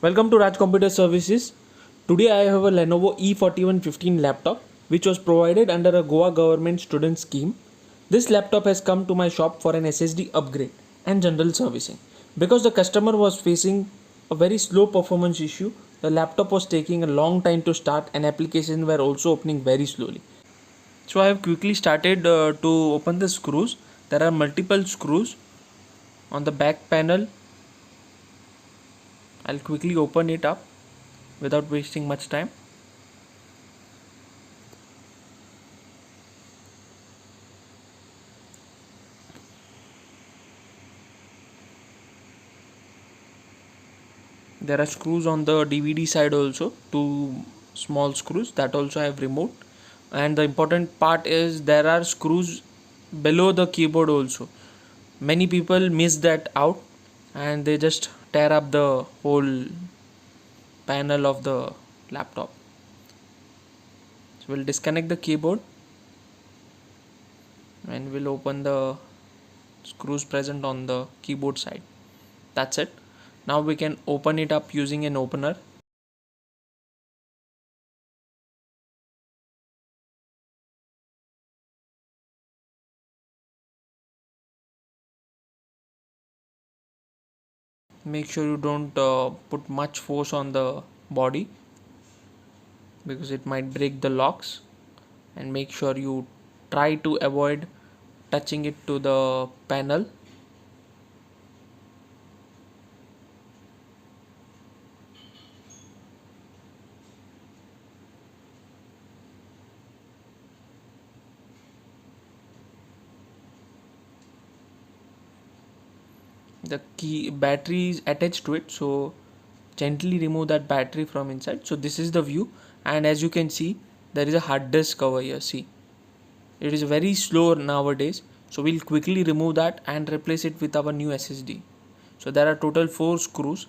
Welcome to Raj Computer Services. Today I have a Lenovo E41-15 laptop which was provided under a Goa government student scheme. This laptop has come to my shop for an SSD upgrade and general servicing. Because the customer was facing a very slow performance issue, the laptop was taking a long time to start and applications were also opening very slowly. So I have quickly started to open the screws. There are multiple screws on the back panel. I'll quickly open it up without wasting much time. There are screws on the DVD side also, two small screws that also I have removed. And the important part is there are screws below the keyboard also. Many people miss that out and they just tear up the whole panel of the laptop. So we'll disconnect the keyboard and we'll open the screws present on the keyboard side. That's it. Now we can open it up using an opener. Make sure you don't put much force on the body because it might break the locks, and make sure you try to avoid touching it to the panel. The key battery is attached to it, so gently remove that battery from inside. So this is the view, and as you can see there is a hard disk over here. See, it is very slow nowadays, so we'll quickly remove that and replace it with our new SSD. So there are total 4 screws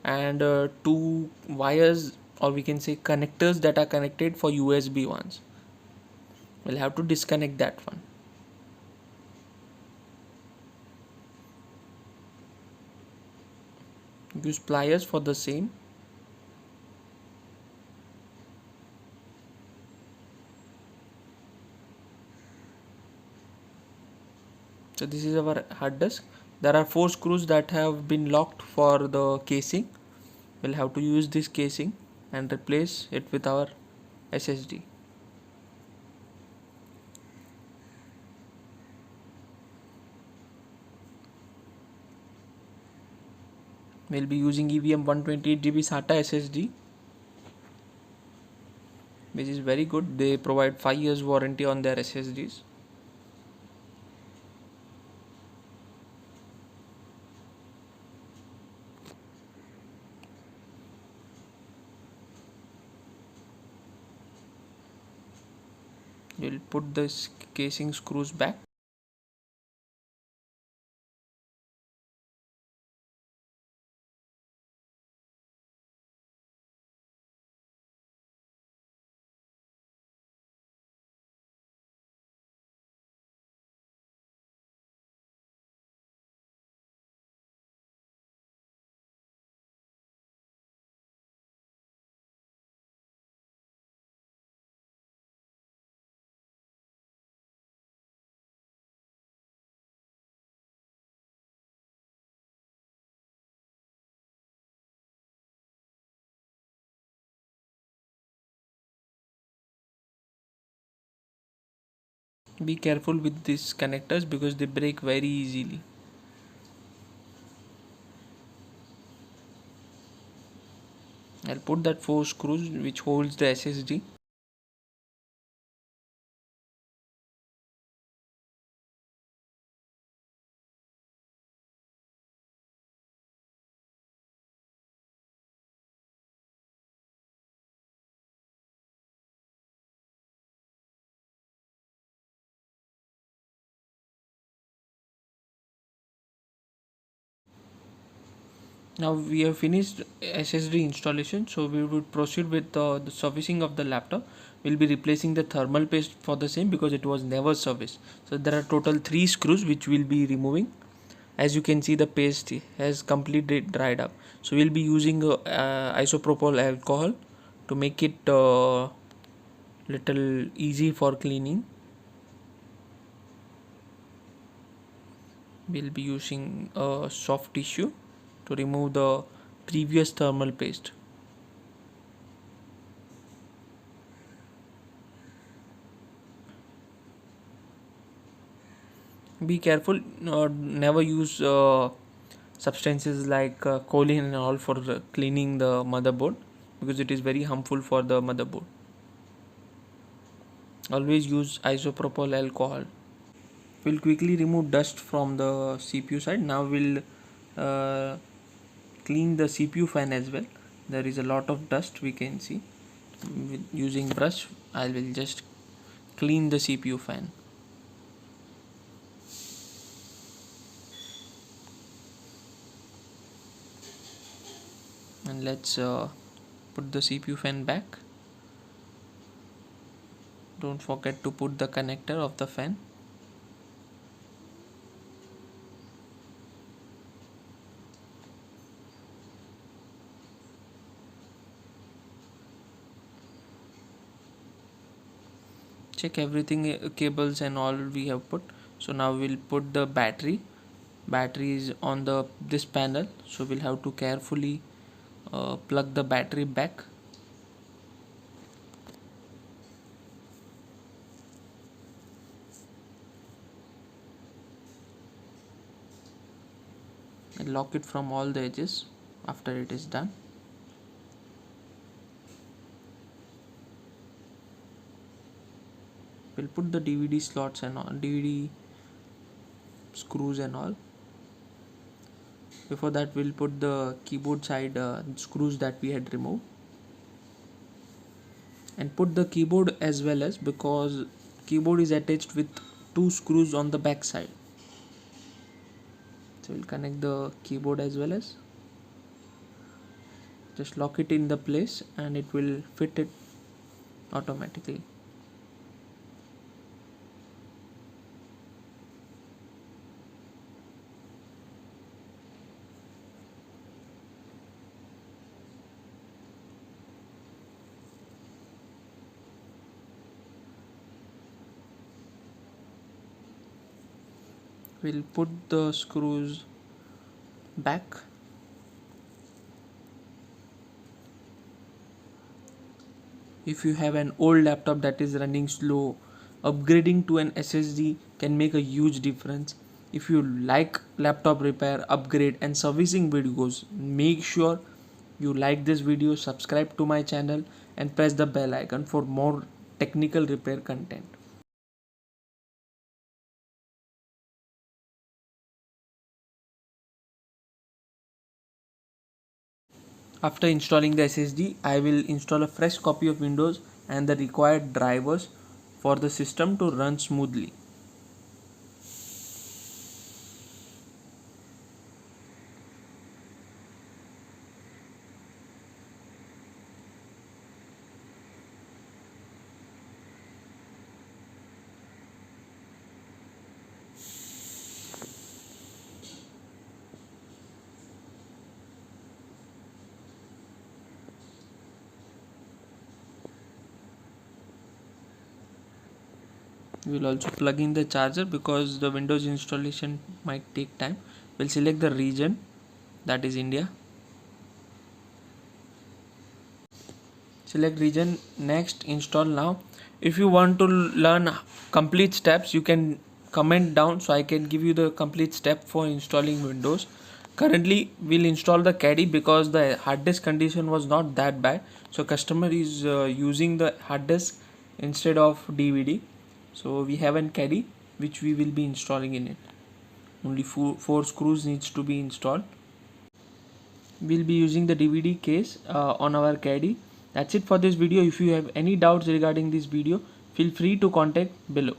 and 2 wires, or we can say connectors, that are connected for USB ones. We'll have to disconnect that one. Use pliers for the same. So this is our hard disk. There are 4 screws that have been locked for the casing. We'll have to use this casing and replace it with our SSD. We'll be using EVM 128GB SATA SSD, which is very good. They provide 5 years warranty on their SSDs. We'll put this casing screws back. Be careful with these connectors because they break very easily. I'll put that 4 screws which holds the SSD. Now we have finished SSD installation, so we would proceed with the servicing of the laptop. We'll be replacing the thermal paste for the same because it was never serviced. So there are total 3 screws which we'll be removing. As you can see, the paste has completely dried up. So we'll be using isopropyl alcohol to make it little easy for cleaning. We'll be using a soft tissue to remove the previous thermal paste. Be careful, never use substances like choline and all for cleaning the motherboard, because it is very harmful for the motherboard. Always use isopropyl alcohol. We'll quickly remove dust from the CPU side. Now we'll clean the CPU fan as well. There is a lot of dust we can see. Using brush, I will just clean the CPU fan. And let's put the CPU fan back. Don't forget to put the connector of the fan. Check everything, cables and all we have put. So now we'll put the battery. Battery is on this panel, so we'll have to carefully plug the battery back. And lock it from all the edges after it is done. We'll put the DVD slots and all, DVD screws and all. Before that, we'll put the keyboard side screws that we had removed, and put the keyboard as well, as because keyboard is attached with 2 screws on the back side. So we'll connect the keyboard as well, as just lock it in the place and it will fit it automatically. We'll put the screws back. If you have an old laptop that is running slow, upgrading to an SSD can make a huge difference. If you like laptop repair, upgrade and servicing videos, make sure you like this video, subscribe to my channel and press the bell icon for more technical repair content. After installing the SSD, I will install a fresh copy of Windows and the required drivers for the system to run smoothly. We will also plug in the charger because the Windows installation might take time. We'll select the region, that is India. Select region, next install now. If you want to learn complete steps, you can comment down so I can give you the complete step for installing Windows. Currently we'll install the caddy because the hard disk condition was not that bad, so customer is using the hard disk instead of DVD. So we have an caddy which we will be installing in it. Only four screws needs to be installed. We'll be using the DVD case on our caddy. That's it for this video. If you have any doubts regarding this video, feel free to contact below.